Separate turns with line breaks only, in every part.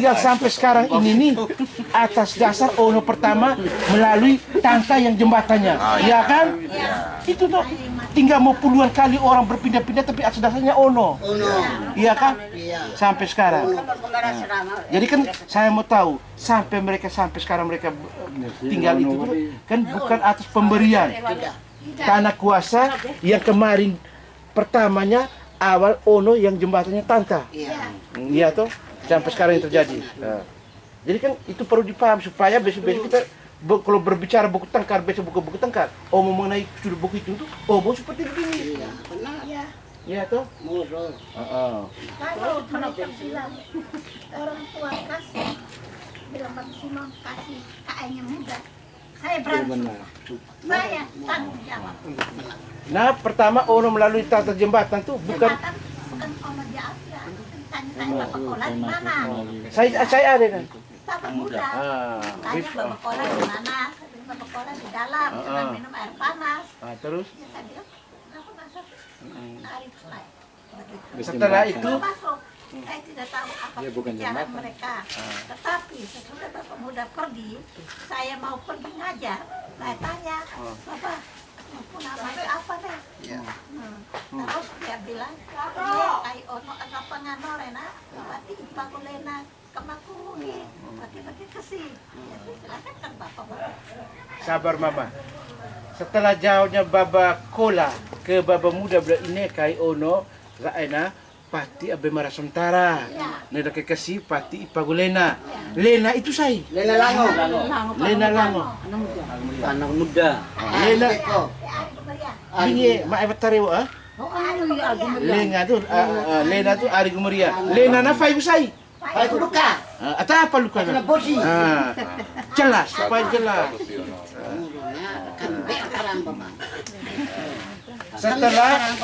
tinggal sampai sekarang ini nih atas dasar Ono pertama melalui tangka yang jembatannya, ya kan? Itu tuh tinggal mau puluhan kali orang berpindah-pindah tapi atas dasarnya Ono, iya kan? Sampai sekarang. Jadi kan saya mau tahu sampai sekarang mereka tinggal itu kan bukan atas pemberian tanah kuasa yang kemarin pertamanya awal Ono yang jembatannya Tanta. Iya toh, sampai sekarang yang terjadi. Nah, jadi kan itu perlu dipaham supaya besok-besok kita kalau berbicara buku tengkar, besok buku tengkar, omong mengenai sudut buku itu tuh, omong seperti begini.
Iya, benar.
Iya toh?
Murah.
Kalau mereka bilang orang tua kasih, bilang maksimal kasih kakaknya muda, saya berani. Saya tanggung jawab.
Nah, pertama Ono melalui tata jembatan tuh bukan
Ono Jaya. Tanya Bapak Kola di mana?
saya ada kan.
Bapak muda. Tanya Bapak Kola di mana? Bapak Kola di dalam, sedang minum air panas.
Terus
Ya, saya bilang, kenapa masuk? Arif saya.
setelah itu
Masuk. Saya tidak tahu apa pembicaraan mereka. Tetapi sesudah Bapak muda pergi, saya mau pergi ngajar. Saya tanya, Bapak, aku namanya apa deh? Terus dia bilang, "Kai ono ada penganorena, berarti pakulena kemakuruhi, berarti kesi." Ya silakan kan Bapak.
sabar Mama. Setelah jauhnya Baba Kola ke Baba Muda bila ini kai Ono raena pati abe mara sementara. Neda kekasih pati ipagulena. Lena itu saya.
Lena Lango.
Lena Lango.
Anak muda.
Lena ini mak evatarewa ah. Lena tuh Ari Gumeria. Lena na fai usai.
Hai luka.
Atau apa luka?
Bosi.
Jelas, supaya jelas.
Kan beakaran Bapak.
Setelah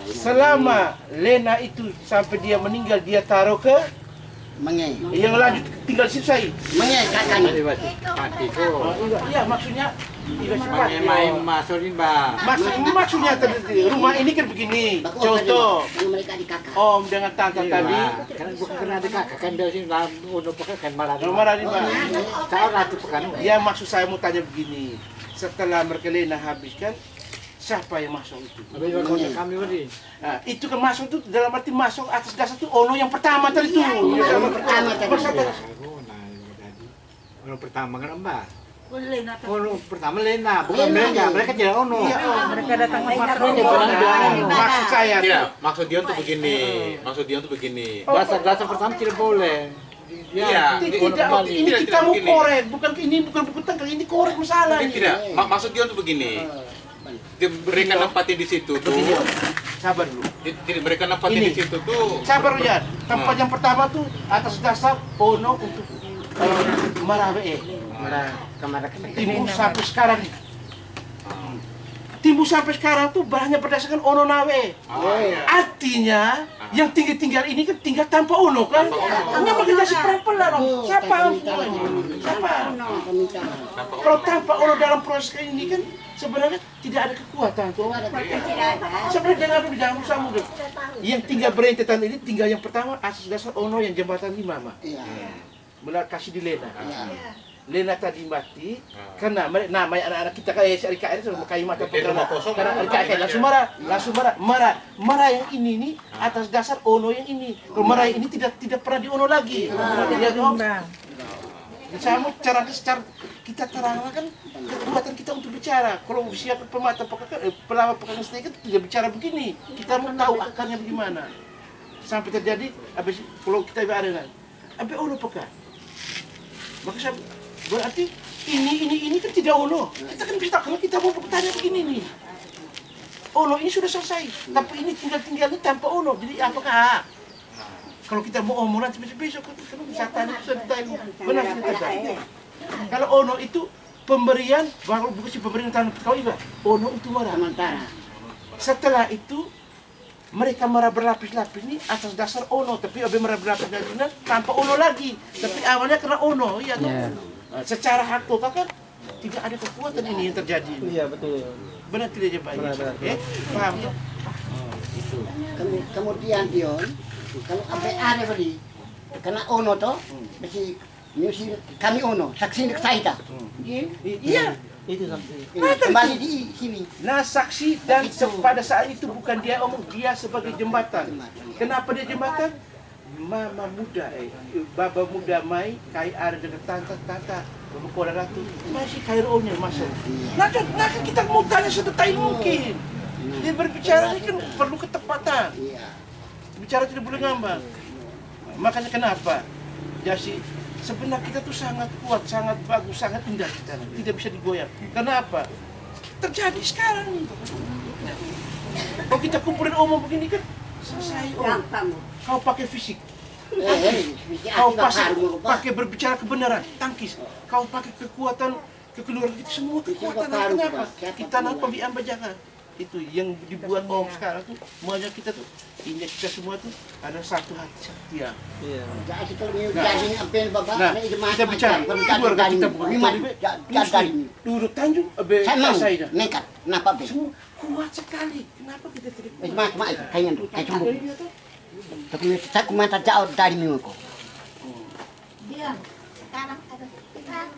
selama Lena itu sampai dia meninggal dia taruh ke
Menge.
yang lanjut tinggal situ saya.
Menge kakaknya.
Iya maksudnya
Main masukin bah.
maksudnya tadi rumah ini kan begini. Contoh
Yang mereka di kakak.
Om dengan tante tadi.
Karena bukan karena ada kakak kan dia sini dalam untuk pakai kan malah.
Nomor di mana?
Saya ratu pekan.
Ya maksud saya mau tanya begini. Setelah mereka Lena habiskan, siapa yang masuk itu?
Tapi kalau kami beri.
Nah, itu kan masuk itu dalam arti masuk atas dasar itu Ono yang pertama tadi itu.
Ono pertama tadi.
Ono pertama kan Mbak. Ono pertama Lena, bukan mereka. Mereka tidak Ono.
Mereka datang ke
Maksud saya
Tidak, maksud dia untuk begini. Maksud dia untuk begini.
Dasar pertama tidak boleh.
Iya,
tidak, ini kita mau korek, bukan ini bukan buku tengkar, ini korek masalah.
Tidak, maksud dia untuk begini. Mereka nempatin di situ tuh.
Sabar dulu.
Mereka nempatin di situ tuh.
Sabar ya. Tempat yang pertama tuh atas dasar Ono untuk Marawe. Timbul sampai sekarang. Timbul sampai sekarang tuh hanya berdasarkan Ono Nawe. Artinya yang tinggal ini kan tinggal tanpa Ono kan? Hanya menjadi pelan-pelan. Siapa? Kalau tanpa Ono dalam proses ini kan sebenarnya tidak ada kekuatan tuh. Sebenarnya jangan jangan usah mudah. Yang tinggal berentetan ini tinggal yang pertama atas dasar Ono yang jembatan 5 mah. Benar kasih di Lena. Lena tadi mati karena nama anak-anak kita kayak RKR sama kayu mata
rumah kosong
karena RKR langsung marah yang ini nih atas dasar Ono yang ini. Kalau marah ini tidak pernah di Ono lagi. Ya dong. Saya mau cara kita terangkan kekuatan kita untuk bicara. Kalau siapa pemata pelawak pekan sedikit tidak bicara begini. Kita mau tahu akarnya bagaimana. Sampai terjadi habis kalau kita berada sampai Ono pekan. Maka saya berarti ini kan tidak Ono. Kita kan bisa kalau kita mau bertanya begini nih. Ono ini sudah selesai, tapi ini tinggal tanpa Ono. Jadi apakah kalau kita mau omong nanti besok kita bisa tanya sudah ditanya benar kita tanya. Kalau Ono itu pemberian baru bukan si pemberian tanah kau iba. Ono itu marah. Setelah itu mereka merah berlapis-lapis ini atas dasar Ono, tapi abe merah berlapis-lapis tanpa Ono lagi. Tapi awalnya karena Ono, iya tuh. Secara hakika kan tidak ada kekuatan ini yang terjadi.
Iya betul.
Benar tidak ya Pak? Paham ya?
Kemudian Dion, kalau apa ada tadi Kena ono toh, mesti mesti kami ono, saksi saya.
Iya, itu sampai.
Kembali di sini.
Nah, saksi dan pada saat itu bukan dia omong, dia sebagai jembatan. Kenapa dia jembatan? Mama muda, baba muda mai kai ada dengan tanta baba kola ratu masih KRO-nya masuk. Nah, kita mau tanya sedetail mungkin. Dia berbicara ini kan perlu ketepatan. Bicara tidak boleh ngambang. Makanya kenapa? Jadi sebenarnya kita tuh sangat kuat, sangat bagus, sangat indah kita. Tidak bisa digoyang. Kenapa? Terjadi sekarang nih. Kalau kita kumpulin omong begini kan selesai om. Kau pakai fisik. Kau pakai berbicara kebenaran, tangkis. Kau pakai kekuatan kekeluargaan kita, semua kekuatan. Kenapa? Kita nampak biamba jangan. Itu yang dibuat om sekarang tuh, semuanya kita tuh, ini kita semua tuh ada satu hati setia. Nah, kita bicara keluarga kita duduk Tanjung, saya
nekat, kenapa be?
semua kuat sekali. Kenapa kita tidak kuat?
Kayaknya tuh, kayak cuma. Tapi saya kumanta jauh dari minggu.
Diam. Sekarang ada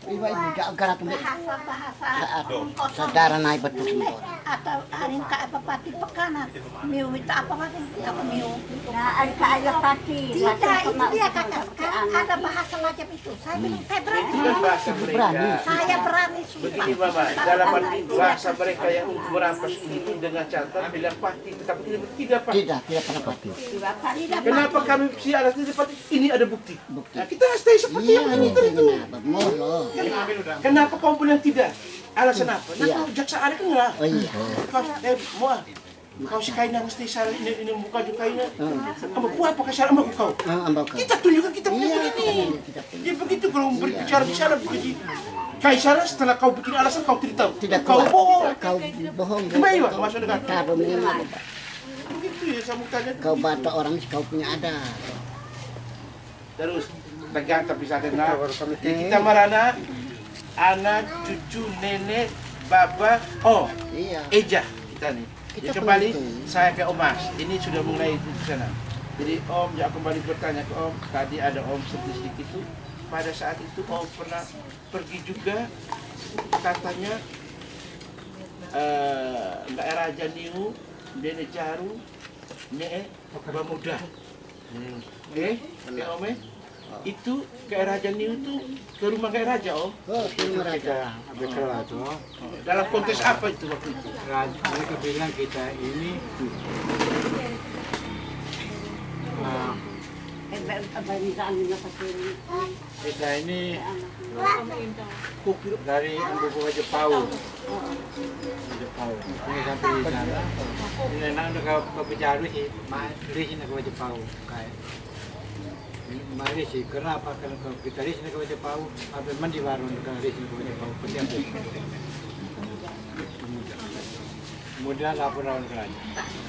Ibu jauh garat
bahasa
saat saudara naik betul semua.
atau hari ka bapati pekanan miu minta apa lagi apa miu nah hari ka ayah pati tidak itu dia kakak sekarang ada bahasa macam itu saya bilang saya berani
Bukan bahasa mereka.
saya berani sumpah
Begini Mama, dalam arti bahasa mereka yang untuk merampas itu dengan catatan bilang pati, tetapi tidak pati.
Tidak pernah pati.
Kenapa kami si alat tidak pati? Ini ada bukti. Nah, kita stay seperti
Iya,
yang ini itu.
kenapa? Molo.
Kenapa kau bilang tidak? Alasan apa? Nah,
Iya.
kau jaksa ada kan nggak?
Oh iya.
Kau kau si kain yang mesti salah ini muka juga kainnya. Kamu buat pakai salah sama kau.
Ambau kau.
Kita tunjukkan kita punya
Iya,
begini.
kita punya.
Jadi begitu kalau berbicara di sana begitu. Kaisar setelah kau bikin alasan kau tidak tahu.
Tidak
Kau
kuat.
bohong.
Kau bohong.
Kembali Pak, masuk dekat.
Taruh memang.
Begitu ya sambutannya.
Kau bata orang kau punya ada.
Terus tegang tapi sadar. Kita marana anak, cucu, nenek, baba,
Iya.
Eja kita nih.
Kita
Jadi kembali
penting.
saya ke Omas. Ini sudah mulai di sana. Jadi Om, ya kembali bertanya ke Om. Tadi ada Om sedikit itu. Pada saat itu Om pernah pergi juga, katanya daerah Janiu, Nenek Jaru, Nenek Bamuda. Om itu ke Raja Niu itu ke rumah Kak Raja Om.
Oh, film raja.
Kita ambil kelas tuh.
Dalam konteks apa itu waktu itu?
Mereka bilang kita ini kita ini dari Ambuku Jepau. Ini sampai di sana. Ini nak nak bicara sih, mari sini ke Jepau kayak. Mari sih, kenapa? Karena kalau kita di sini ke Jepau, apa mandi baru kalau di sini ke Jepau, petiap. Kemudian laporan ke raja.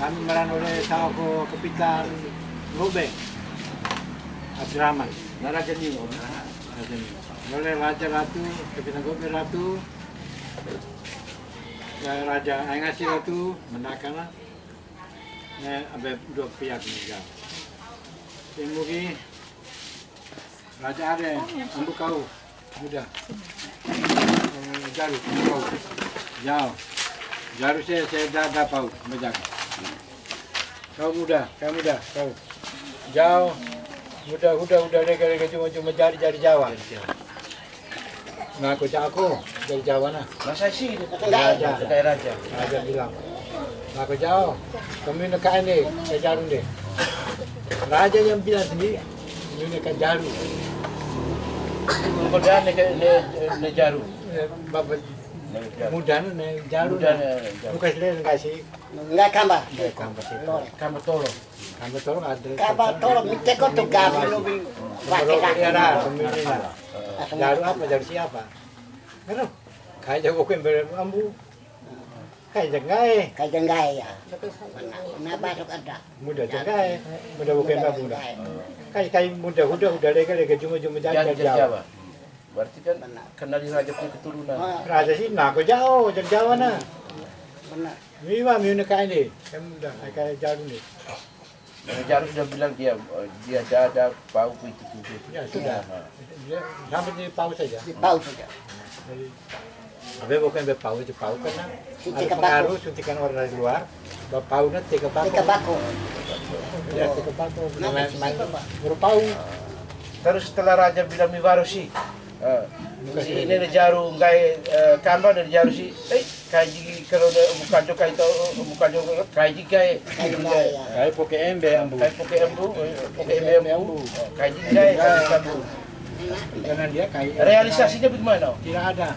Kami meran oleh Sawako Kepitan Ngobeng Abdurrahman.
Raja Niu Om.
Raja Niu. Oleh Raja Ratu, Kepitan Ngobeng Ratu, Raja Aingasih Ratu, menakana. Ada dua pihak meninggal. Kemudian Raja Are, ambu kau, muda. Jaru, kau, jauh. Jaru saya dah pau, menjaga. Kau muda, kau. Jauh, muda mereka cuma jari Jawa. Nah, aku dari Jawa nah.
Masa sih itu
Raja.
kayak Raja.
Raja bilang, nah, aku jauh, kami nekaan deh, saya jarum deh. Raja yang bilang sendiri, ini nekan jarum.
Kemudian ne Jaru.
Bapak muda nih jarum. Bukan selain kasih.
Enggak kamba.
Kamu tolong.
Kamu tolong ada.
Kamba tolong minta kau tuh gabi lebih.
Kalau ada pemimpin. Jarum apa? Jarum siapa? Kan? Kayak jago ambu. Kayak jenggai.
Kayak jenggai ya. Nah basok ada.
Muda jenggai. Muda bukan muda. Kayak muda udah lagi cuma
Jawa.
Jawa.
Berarti kan kenal di Raja punya keturunan.
Raja sih nak jauh dari Jawa nah.
Benar.
Mima nak ini. Kamu udah kayak jarum nih.
Nenek Jaru sudah bilang dia ada bau itu.
Ya sudah. Dia sampai di paus saja.
Di paus saja.
Jadi, tapi bukan berpaus, di paus karena
Suntik
ada pengaruh suntikan orang dari luar. Pausnya tiga
Tiga
bako.
bako.
Ya tiga bako. Main berpau.
Terus setelah Raja bilang Miwaroshi, si Nenek Jaru ngai kamba Nenek Jaru si, kaji kalau bukan joka itu bukan joka kaji kai
Kayak poke embe ambu.
kai poke embu kaji kai ambu.
Karena dia kayak
Realisasinya bagaimana?
tidak ada.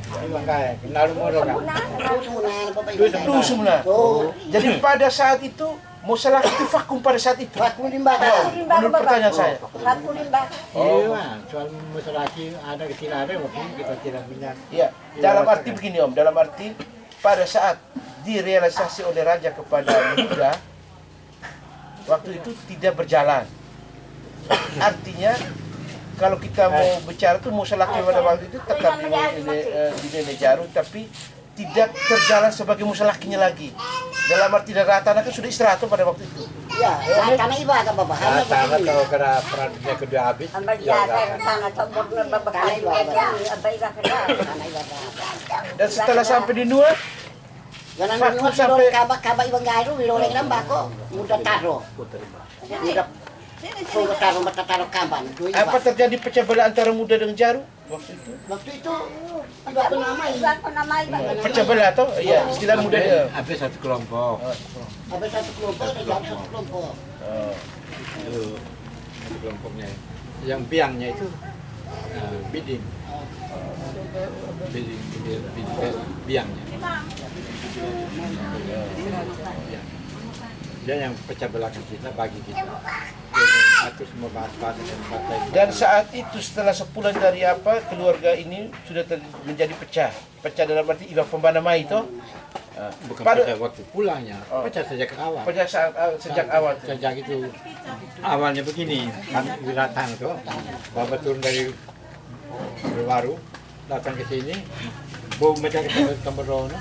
Iwan kayak kenal modal kan.
Terus semuanya Bapak
Itu semua.
Oh,
Jadi pada saat itu masalah itu vakum pada saat itu.
aku limbah.
Menurut pertanyaan saya.
Ratu limbah.
Iya, soal masalah ada tidak ada waktu kita tidak punya.
Iya, dalam arti begini Om, dalam arti pada saat direalisasi oleh raja kepada muda, waktu itu tidak berjalan. Artinya kalau kita mau bicara tuh masalah pada waktu itu tetap di Nenek Jaru, tapi tidak terjalan sebagai musalakinya lagi. Dalam arti Ratana kan sudah istirahat pada waktu itu.
Ya, karena ibu agak Bapak.
Nah, tanah kalau kena peran dia kedua habis.
Dan setelah sampai di Nusa,
Jangan
Vakum
lupa
sampai-
kaba ibang gairu wiloleng nambah kok. Mudah taro. Mudah suruh taro mata taro kamban.
apa terjadi pecah belah antara muda dengan Jaru waktu itu?
Waktu itu ibu aku namai.
Pecah belah atau? Iya, istilah muda ya.
Habis satu kelompok.
Habis satu kelompok, tidak satu kelompok.
Itu satu kelompoknya. Yang biangnya itu biding. Biding biangnya. Dia yang pecah belakang kita bagi kita. Dia atur semua bahas-bahas dan partai.
Dan saat itu setelah sebulan dari keluarga ini sudah menjadi pecah. Pecah dalam arti ibarat pembanamai itu.
Bukan
pada-
pecah waktu pulangnya, pecah sejak awal.
Pecah sejak awal.
Sejak itu awalnya begini, kami datang tuh, bapak turun dari Berwaru, datang ke sini, bau macam kita Tomberono,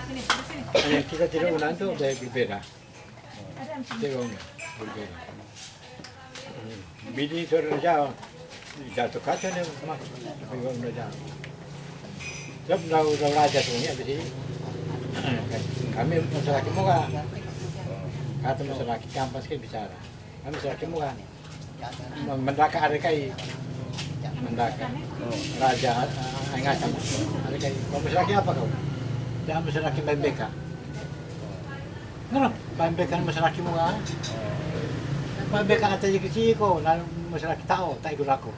yang kita tidak unang tuh dari berbeda. Tidak unang, berbeda. Bini suruh jauh, jatuh kaca nih, mas, tapi udah jauh. Jauh udah raja tuh ini abis ini. Kami masyarakat muka, kata masyarakat kampas kan bicara, kami masyarakat muka, mendaka ada kai, mendaka, raja, ngacam, ada kai, kau masyarakat apa kau? Dia masyarakat BMBK, nggak, BMBK masyarakat muka, BMBK kata jadi kecil lalu masyarakat tahu, tak ikut aku.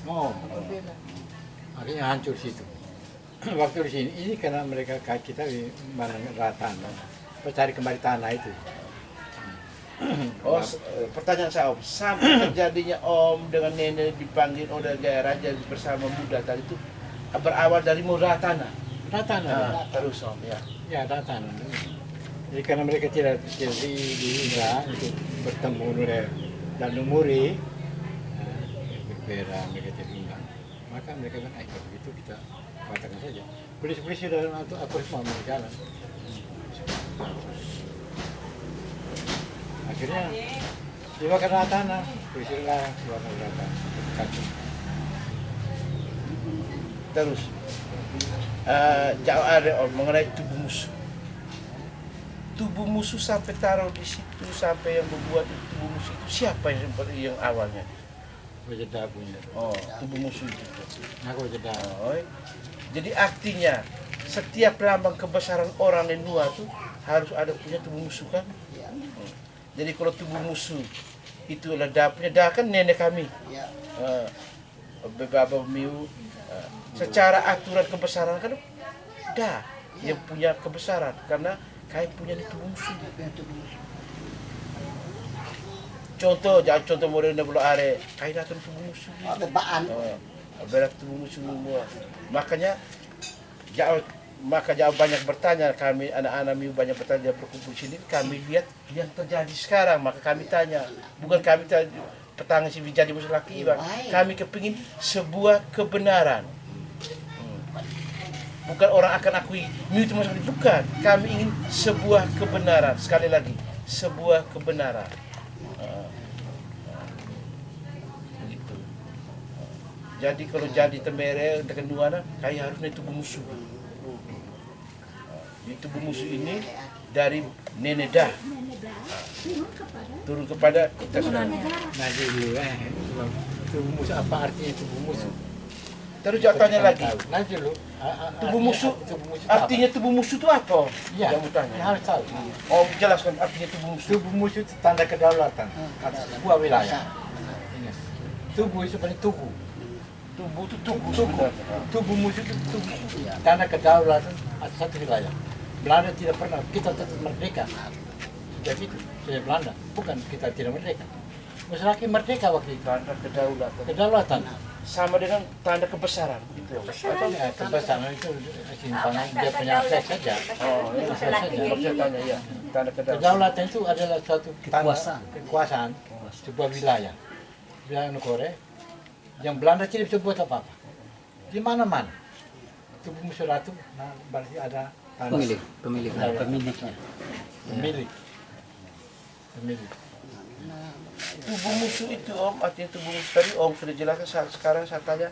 Oh, akhirnya hancur situ. Waktu di sini ini karena mereka kita di mana rata, cari kembali tanah itu.
Oh, pertanyaan saya Om, sampai terjadinya Om dengan Nenek dipanggil oleh Gaya Raja bersama muda tadi itu berawal dari modal tanah. Terus Om ya.
Ya tanah. Jadi karena mereka tidak di Indra untuk bertemu dan umuri berbeda mereka tidak undang. Maka mereka bilang, kalau begitu kita katakan saja. Polisi-polisi sudah aku semua mau jalan. Akhirnya dibakar tanah, polisi larang keluar tanah.
Terus jauh ada Om mengenai tubuh musuh. Tubuh musuh sampai taruh di situ, sampai yang membuat tubuh musuh itu siapa yang awalnya?
Wajeda punya.
Oh, tubuh musuh itu.
Aku wajeda.
Oh, jadi artinya setiap lambang kebesaran orang di Nusa itu harus ada punya tubuh musuh kan? Jadi kalau tubuh musuh itu adalah punya kan nenek kami. Baba Miu. Secara aturan kebesaran kan dah yang punya kebesaran karena kaya punya di tubuh musuh. Contoh model na bulan are kaya datang tubuh musuh.
Bebaan.
Berat tubuh musuh semua. Makanya jauh banyak bertanya kami anak-anak Miu banyak bertanya berkumpul sini kami lihat yang terjadi sekarang maka kami tanya bukan kami tanya petang si jadi musuh laki kami kepingin sebuah kebenaran bukan orang akan akui Miu itu masalah bukan kami ingin sebuah kebenaran sekali lagi sebuah kebenaran. Begitu. Jadi kalau jadi temere dengan duana, kayak harusnya itu musuh. Itu musuh ini dari nenek dah turun kepada kita sekarang.
Nah dulu tubuh musuh apa artinya tubuh musuh?
Terus tanya lagi,
Nanti dulu.
tubuh musuh
itu
artinya tubuh musuh itu apa?
Iya.
Yang mau tanya.
Harus tahu.
Oh, jelaskan artinya tubuh musuh.
Tubuh musuh itu tanda kedaulatan atas sebuah wilayah. Ingat. Tubuh itu seperti tubuh.
Tubuh itu tubuh sebenarnya.
Tubuh musuh itu tubuh. Tanda kedaulatan atas satu wilayah. Belanda tidak pernah, kita tetap merdeka. Sejak itu, sejak Belanda. Bukan kita tidak merdeka. Masyarakat merdeka waktu itu.
Tanda kedaulatan.
Kedaulatan.
Sama dengan tanda kebesaran. Gitu.
Ya, kebesaran itu simpangan dia punya akses saja.
Oh, ini
Akses saja.
saya tanya ya. Tanda kedaulatan.
Kedaulatan itu adalah suatu kekuasaan sebuah wilayah. Wilayah negara yang Belanda tidak bisa buat apa-apa. Di mana-mana. Tubuh musuh ratu, nah, berarti ada
Pemilik.
pemiliknya. Pemilik.
Tubuh musuh itu Om, artinya tubuh musuh tadi Om sudah jelaskan. Sekarang saya tanya,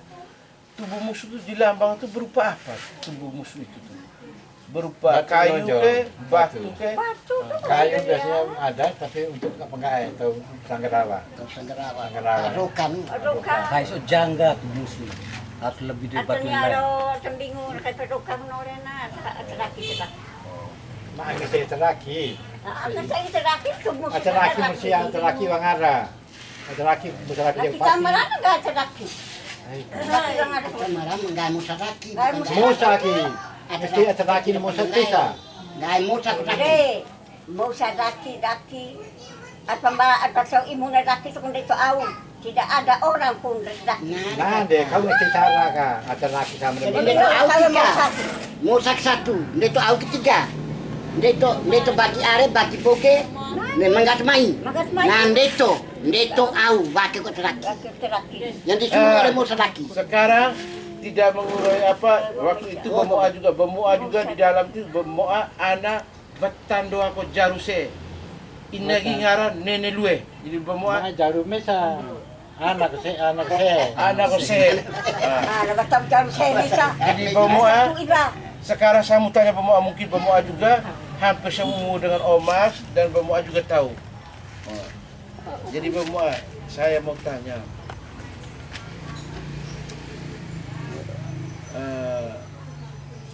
tubuh musuh itu di lambang itu berupa apa? Tubuh musuh itu tuh? Berupa
Batu
kayu
lonjong.
ke, batu ke?
Kayu biasanya ada, tapi untuk apa enggak atau sanggerawa.
Sanggerawa.
Sanggerawa.
Tarukan.
Kayak so jangga tuh musuh. Harus lebih dari batu yang lain.
Sembingu kay perukan norena teraki.
Maangga saya teraki.
Saya teraki semua.
Teraki mesti yang teraki wangara. Teraki masyarakat yang
Laki
pasti.
kamaran enggak teraki. Teraki yang ada.
Kamara enggak musaraki.
Musa lagi. Mesti teraki ni Musa Tisa.
Enggak musa kutaki.
Jadi, mau sadaki. At pambala at pasaw imuna daki sa kundi ito aw. Tidak ada orang pun daki.
Nah, deh, kau mesti cara ka. Teraki sama
Jadi
dengan.
dito au tiga. Musa satu, dito au ketiga. Dito bagi are bagi poke. Manggat mai. Nah dito au bagi ko teraki.
Teraki.
Yang disuruh oleh Musa laki.
Sekarang tidak mengurai apa, waktu itu Bemoa juga di dalam itu Bemoa anak betando ako jaruse. Inagi ngara nene lue. Jadi Bemoa
Nah, jarum mesa. Anak saya.
anak ko se.
Nabatang jam saya bisa.
Jadi Bemoa
Iba.
sekarang saya mau tanya Bemoa, mungkin Bemoa juga hampir seumur dengan Omas dan Bemoa juga tahu. Jadi Bemoa, saya mau tanya.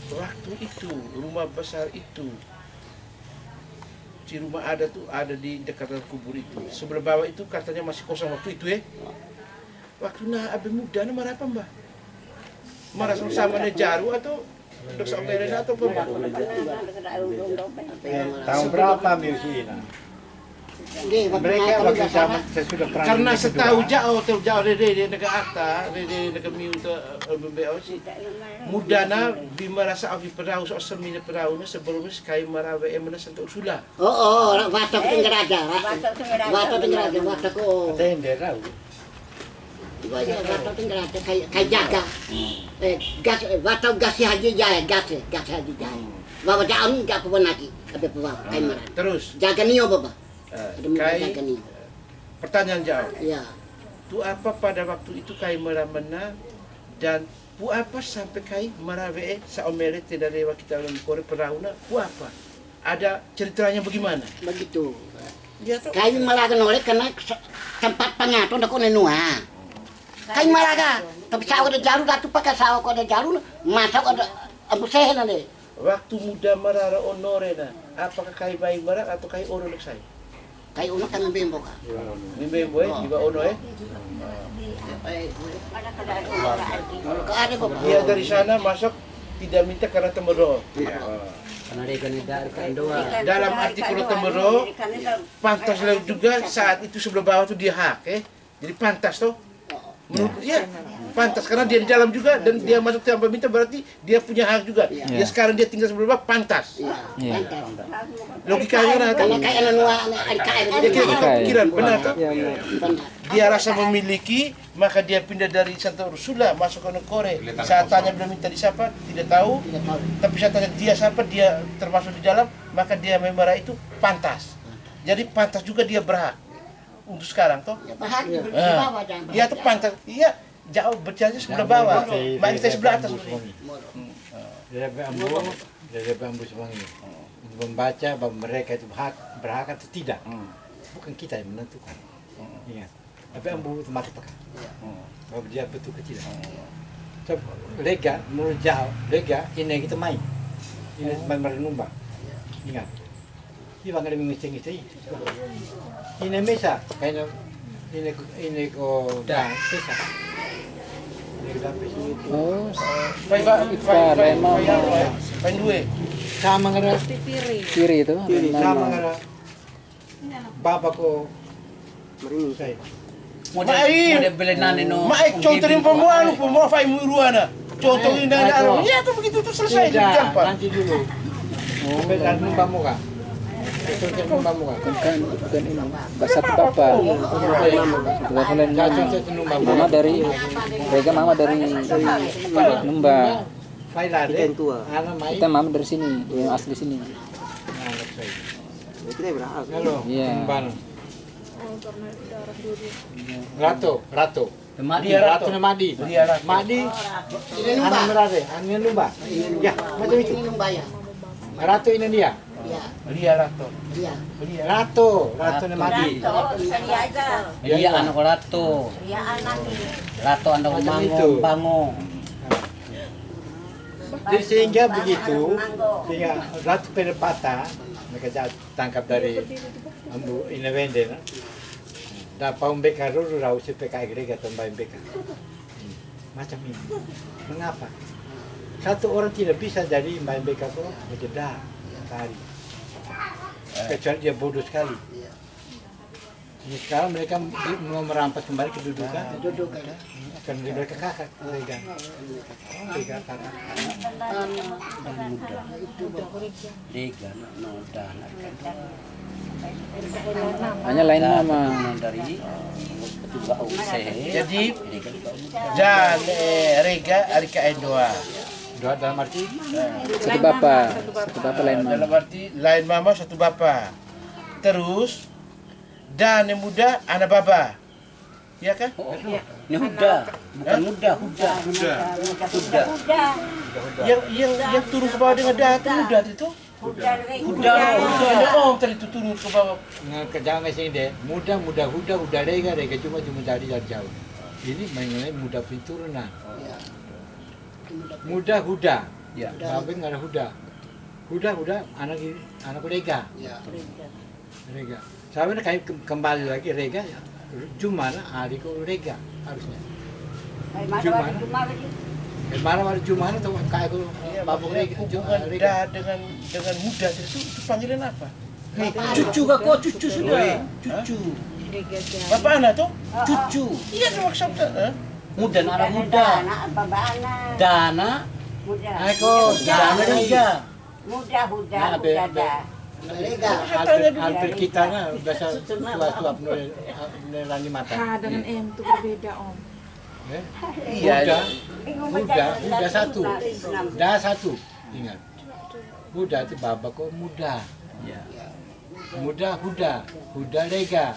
Waktu itu rumah besar itu, si rumah ada tuh ada di dekat kubur itu. Sebelah bawah itu katanya masih kosong waktu itu ya. Waktu abe muda marah apa mbak? Marah sama Nejaru atau Dok Samerena atau apa?
Tahun berapa Mirsi? Mereka waktu zaman sesudah perang.
Karena
Dunia
setahu
Kedua.
jauh dari negara Ata, dari negara Miu untuk BBO sih. Mudana bimarasa abi perahu so semina perahu sebelumnya sekali marawe emana santo usula.
Oh, watak tenggeraja. Watak tenggeraja, watak ko.
Ada yang dia tahu.
Watak tenggeraja kayak jaga. Gas, watak gas haji jaya, gas haji jaya. Bawa jaun enggak apa lagi, ada bawa kayak marah.
Terus
Jaga nio baba. Ada
kai
jaga nio.
pertanyaan jauh.
Ya.
Tu apa pada waktu itu kai meramena dan pu apa sampai kai marawe sa omere tidak lewa kita dalam kore perauna pu apa? Ada ceritanya bagaimana?
Begitu.
Dia tuh
Kayu malaga oleh karena tempat pengatur ndak ko nenua. Kayu malaga, tapi sawo ada jaru datu pakai sawo ko ada jaru, masak ada abu sehen ale.
waktu muda marara onorena, apakah kai bayi marak atau kai ono lek sai?
Kayu uno kan bembo ka.
Nimbe boy, juga ono
Ko ada baba.
Dia dari sana masuk tidak minta karena temero.
Karena dia kan tidak kan doa.
Dalam arti kalau temero, pantas juga saat itu sebelah bawah tuh dia hak, jadi pantas toh. Menurut ya pantas karena dia di dalam juga dan dia masuk tanpa minta berarti dia punya hak juga. Dia sekarang dia tinggal sebelah bawah pantas.
Iya.
Logikanya nah,
Karena kayak nenua ada kayak
dia kira kepikiran benar toh.
benar.
Dia rasa memiliki maka dia pindah dari Santa Ursula masuk ke Nokore. Saat tanya belum minta disapa tidak tahu.
Tidak tahu.
Tapi saya tanya dia siapa dia termasuk di dalam maka dia memara itu pantas. Jadi pantas juga dia berhak untuk sekarang toh.
Ya bahagi di
Ah.
bawah jangan.
Dia tuh pantas, iya jauh berjalannya sebelah bawah, Mbak kita sebelah atas.
Dari bambu semua ini. Untuk membaca bahwa mereka itu berhak atau tidak. Bukan kita yang menentukan. Ingat. Tapi ambu itu mati peka. Bahwa dia betul ke tidak. So, lega, menurut jauh, lega, ini kita main. Ini main merenumba. Ingat. Ini bang ada mengisi-ngisi. Ini mesa, kayaknya ini kok dah mesa. Ini dah mesa itu.
Oh,
Pain dua.
Sama ngada
kiri itu.
sama ngada. Bapak ko saya.
Mai,
Ada belenan no.
mai contohin pemuan fai muruana. Contohin dan ya tuh begitu tuh selesai
Tidak,
gampang.
nanti dulu. Sampai dan numba muka. Contoh numba muka.
Bukan ini. Satu bapak. Satu bapak lain mama.
Contoh numba muka.
Mama dari Rega, mama dari Numba.
Faila deh. Anak mai.
Kita mama dari sini, yang asli sini.
Anak saya. Halo.
Iya.
Numban. Rato.
Dia
Rato Madi.
Dia Rato.
Madi.
Ini numba.
Anak merade. Anak numba. Ya, macam itu.
Ini numba ya.
Rato ini dia.
Iya.
Dia Rato.
Iya.
Rato Madi.
Dia aja.
Dia anak Rato.
Dia anak nih.
Rato anak
Macam itu.
Bango.
Jadi sehingga begitu, sehingga Ratu Penepata mereka tangkap dari ambu inavende, dah paum beka ruru rau si PKI Grega tambahin beka. Macam ini. Mengapa? Satu orang tidak bisa jadi main beka kok berjeda tari. Kecuali dia bodoh sekali. Jadi sekarang mereka mau merampas kembali kedudukan. Karena mereka kakak mereka. Mereka kakak.
Lega noda.
Hanya lain mama.
Dari petugas usaha.
Jadi dan Rega Arika Endoa.
Doa dalam arti
Satu bapak lain mama.
Dalam arti lain mama satu bapa. Terus dan yang muda anak baba. Ya kan?
Ini huda, bukan muda.
Yang turun ke bawah dengan dah itu muda itu. Muda ada om tadi itu turun ke bawah.
jangan sini deh. Muda huda rega cuma dari jauh. Ini mengenai muda pinturunan. Muda huda.
Ya.
Tapi nggak ada huda. Huda anak rega. Rega. Sampai kayak kembali lagi rega. Jumana hari ko rega harusnya. Marah Jumana atau kayak ko babuk rega.
Hubungan dah dengan muda itu panggilan apa?
Cucu kok cucu sudah. Cucu.
Bapak anak tuh?
Cucu.
Iya itu maksudnya.
Muda anak muda. Dana.
Ako
Dana Rega.
Muda.
hampir kita na basa suap nelani mata.
Dengan M itu berbeda om.
Iya.
Muda satu. Dah satu. Ingat. Muda itu babak kok muda.
Ya.
Muda huda rega.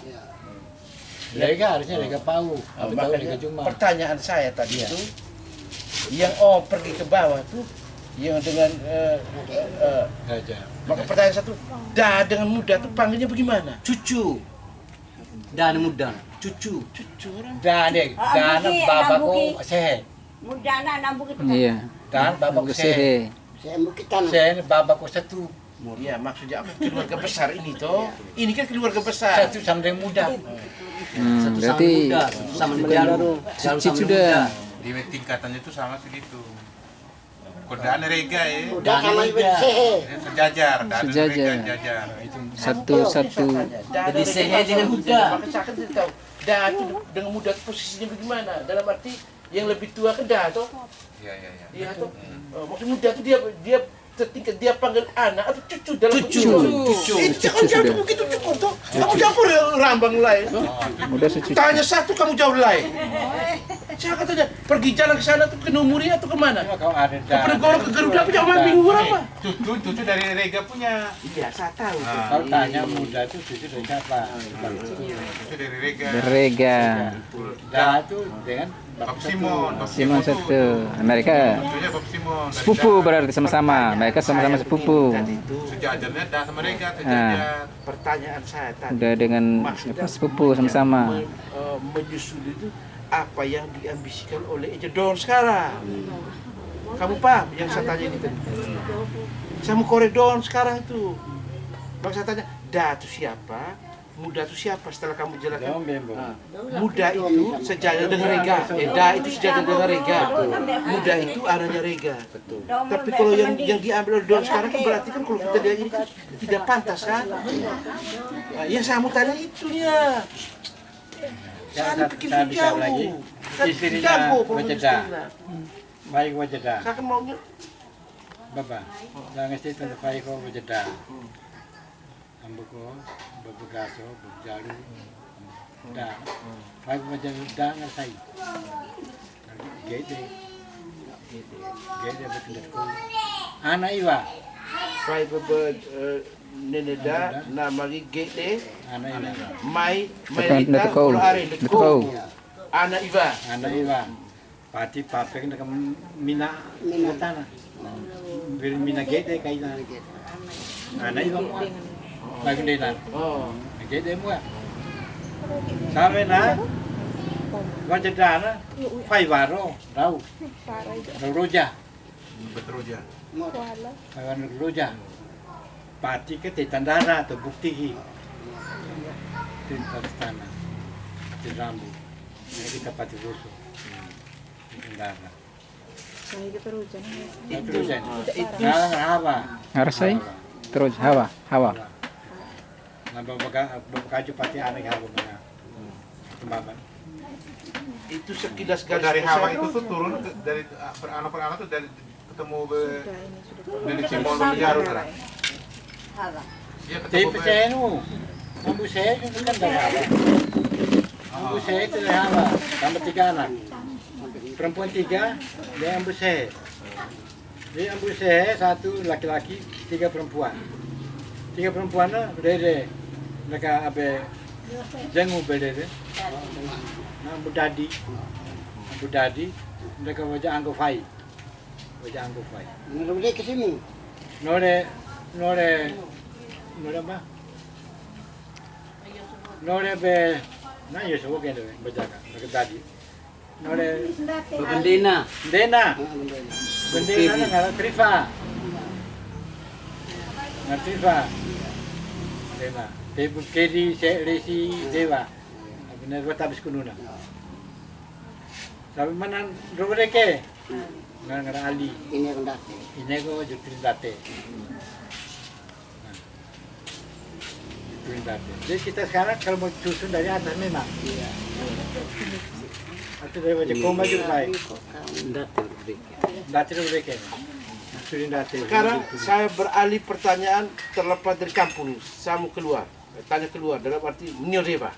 Rega harusnya rega pau. Apa tahu rega cuma.
Pertanyaan saya tadi itu yang om pergi ke bawah tuh yang dengan
Gajah.
maka pertanyaan satu dah dengan muda tuh panggilnya bagaimana?
Cucu. Dan muda. Cucu.
Orang
Dan babak kok sehe.
Iya.
Dan babak kok sehe.
Saya bukit tanah.
Sehe babak kok satu.
ya maksudnya apa? Keluarga besar ini toh. Ini kan keluarga besar.
Satu sama dengan muda.
Berarti
sama muda.
cicit sudah.
Di tingkatannya itu sama segitu. Kodaan rega ya.
Udah sama ibu sehe.
Sejajar, dan
Sejajar.
rega sejajar.
Satu.
Jadi sehe dengan muda.
Maka saya kan tidak tahu. Dah itu dengan muda itu posisinya bagaimana? Dalam arti yang lebih tua kan dah toh.
Iya.
Iya toh. Maksud muda itu dia setingkat dia panggil anak atau cucu dalam
Cucu.
Itu kamu jawab begitu cukup toh. Kamu jawab rambang lain.
Udah secucu.
Tanya satu kamu jawab lain. Saya katanya pergi jalan ke sana tuh ke Numuri atau kemana?
Cuma kalau ada
Ke Penegoro, ke Garuda punya orang bingung apa?
Cucu dari Rega punya.
Iya, saya tahu.
kalau tanya muda itu cucu dari siapa?
Cucu dari Rega.
Rega.
Da itu dengan
Bab Simon.
Simon satu. Mereka
Cucunya Bab Simon. dari
sepupu
Da.
berarti sama-sama. Mereka sama-sama
Saya
sepupu.
begini, tadi itu
Sejajarnya Da sama Rega, sejajar.
pertanyaan saya tadi.
Udah dengan
Maksudnya
sepupu sama-sama.
Menyusul itu apa yang diambisikan oleh Ejedon sekarang. Kamu paham yang saya tanya ini tadi? Saya mau koridon sekarang itu. Bang saya tanya, Da itu siapa? Muda itu siapa? Setelah kamu jelaskan. Muda itu sejajar dengan Rega. Da itu sejajar dengan Rega. Muda itu anaknya Rega. Tapi kalau yang diambil oleh Don sekarang kan berarti kan kalau kita lihat ini kan tidak pantas kan? Nah, ya saya mau tanya itunya. Saya pikir
saya bisa
jauh.
lagi.
Kan
Istrinya
jago kalau
berjeda.
istrinya.
Baik wajeda.
Saya kan maunya
Baba. Jangan sih tentu baik kau wajeda. Ambuko, bebegaso, bejalu. Da. Baik wajeda ngasai. Gede. Gede betul betul. Anak Iwa.
Fai neneda namali gede
Anak Iwa.
mai
Tekan
lita
detekau.
kalau are
Detekau.
anak Iva.
Anak Iwa. Pati papek nak mina tanah. Bil mina gede kaina. Anak Iwa mua. Lagi dena.
Oh.
Gede mua. Sampai na. Wajeda na. Fai waro. Rau. Rau roja.
Betroja.
Awan roja. Pati ke tandara atau bukti hi. Tinta tanah. Di rambu. Ini kita pati rusuh. Tandara.
Saya kita rujan.
Itu rujan. Hawa.
Harusai. Terus hawa.
Nah, kaju pati aneh hawa mana. Kembaban.
Itu sekilas
Kan
garis
dari Hawa
besar.
itu tuh turun dari beranak-beranak tuh dari ketemu dari Simon Bejaru kan. Iya
Tapi
ketemu
saya nu. Ambu saya itu kan dari hawa. Ambu saya itu dari hawa. Tambah 3 anak. Perempuan 3, dia ambu saya. Dia ambu saya 1 laki-laki, 3 perempuan. 3 perempuan na berdede. Mereka abe jengu berdede. Nah, ambu dadi. Mereka wajah anggo fai.
Menurut ke sini.
Nore apa? Nore be, nah ya semua kena berjaga, mereka tadi. Nore
Bendina.
Dena, bendera nggak Triva, Dena. Tebu kedi resi dewa, benar buat habis kununa. Tapi mana robreke, nggak Ali,
Ini rendah.
ini kok jutrin date. Jadi kita sekarang kalau mau susun dari atas memang. Atau dari wajah koma juga baik. Dati mereka. Surin dati.
Sekarang saya beralih pertanyaan terlepas dari kampung. Saya mau keluar. Tanya keluar dalam arti Nyoreva.